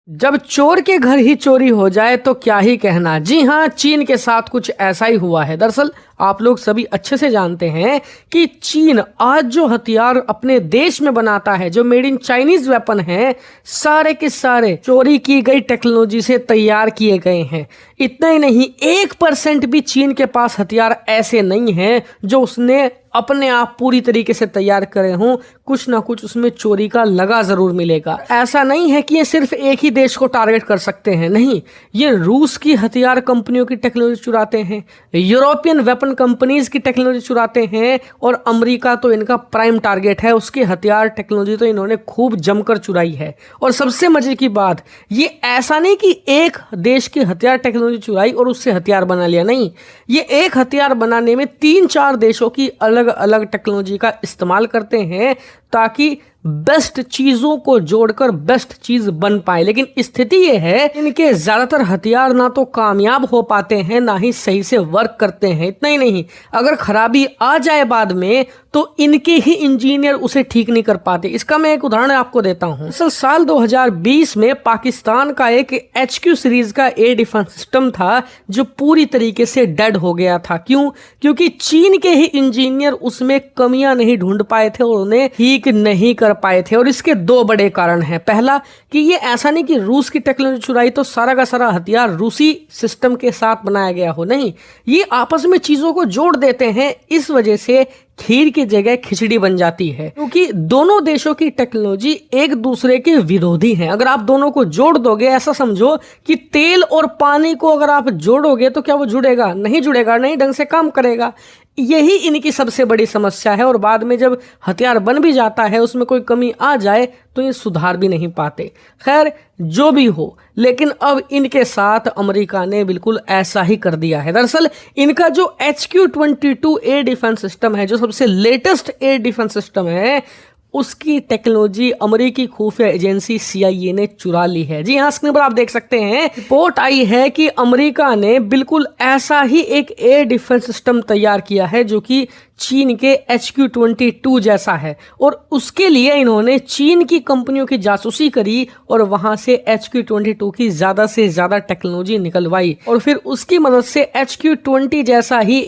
जब चोर के घर ही चोरी हो जाए तो क्या ही कहना। जी हाँ, चीन के साथ कुछ ऐसा ही हुआ है। दरअसल आप लोग सभी अच्छे से जानते हैं कि चीन आज जो हथियार अपने देश में बनाता है, जो मेड इन चाइनीज वेपन है, सारे के सारे चोरी की गई टेक्नोलॉजी से तैयार किए गए हैं। इतना ही नहीं, 1% भी चीन के पास हथियार ऐसे नहीं हैं जो उसने अपने आप पूरी तरीके से तैयार करे हों। कुछ ना कुछ उसमें चोरी का लगा जरूर मिलेगा। ऐसा नहीं है कि ये सिर्फ एक ही देश को टारगेट कर सकते हैं, नहीं, ये रूस की हथियार कंपनियों की टेक्नोलॉजी चुराते हैं, यूरोपियन वेपन कंपनीज की टेक्नोलॉजी चुराते हैं, और अमेरिका तो इनका प्राइम टारगेट है। उसकी हथियार टेक्नोलॉजी तो इन्होंने खूब जमकर चुराई है। और सबसे मजे की बात, ये ऐसा नहीं कि एक देश की हथियार टेक्नोलॉजी चुराई और उससे हथियार बना लिया, नहीं, ये एक हथियार बनाने में 3-4 देशों की अलग अलग टेक्नोलॉजी का इस्तेमाल करते हैं ताकि बेस्ट चीजों को जोड़कर बेस्ट चीज बन पाए। लेकिन स्थिति यह है, इनके ज्यादातर हथियार ना तो कामयाब हो पाते हैं, ना ही सही से वर्क करते हैं। इतना ही नहीं, अगर खराबी आ जाए बाद में तो इनके ही इंजीनियर उसे ठीक नहीं कर पाते। इसका मैं एक उदाहरण आपको देता हूं। साल 2020 में पाकिस्तान का एक HQ सीरीज का एयर डिफेंस सिस्टम था जो पूरी तरीके से डेड हो गया था। क्यों? क्योंकि चीन के ही इंजीनियर उसमें कमियां नहीं ढूंढ पाए थे और उन्हें ठीक नहीं कर पाए थे। और इसके 2 बड़े कारण हैं। पहला कि ये ऐसा नहीं कि रूस की टेक्नोलॉजी चुराई तो सारा का सारा हथियार रूसी सिस्टम के साथ बनाया गया हो, नहीं, ये आपस में चीजों को जोड़ देते हैं। इस वजह से खीर की जगह खिचड़ी बन जाती है, क्योंकि दोनों देशों की टेक्नोलॉजी एक दूसरे के विरोधी हैं। अगर आप दोनों को जोड़ दोगे, ऐसा समझो कि तेल और पानी को अगर आप जोड़ोगे तो क्या वो जुड़ेगा? नहीं जुड़ेगा, नहीं ढंग से काम करेगा। यही इनकी सबसे बड़ी समस्या है। और बाद में जब हथियार बन भी जाता है, उसमें कोई कमी आ जाए तो ये सुधार भी नहीं पाते। खैर, जो भी हो, लेकिन अब इनके साथ अमेरिका ने बिल्कुल ऐसा ही कर दिया है। दरअसल इनका जो HQ-22 एयर डिफेंस सिस्टम है, जो सबसे लेटेस्ट एयर डिफेंस सिस्टम है, उसकी टेक्नोलॉजी अमेरिकी खुफिया एजेंसी CIA ने चुरा ली है। जी हाँ, स्क्रीन पर आप देख सकते हैं, रिपोर्ट आई है कि अमेरिका ने बिल्कुल ऐसा ही एक एयर डिफेंस सिस्टम तैयार किया है जो कि चीन के HQ-22 जैसा है। और उसके लिए इन्होंने चीन की कंपनियों की जासूसी करी और वहां से HQ-22 की ज्यादा से ज्यादा टेक्नोलॉजी निकलवाई और फिर उसकी मदद से HQ-20 जैसा ही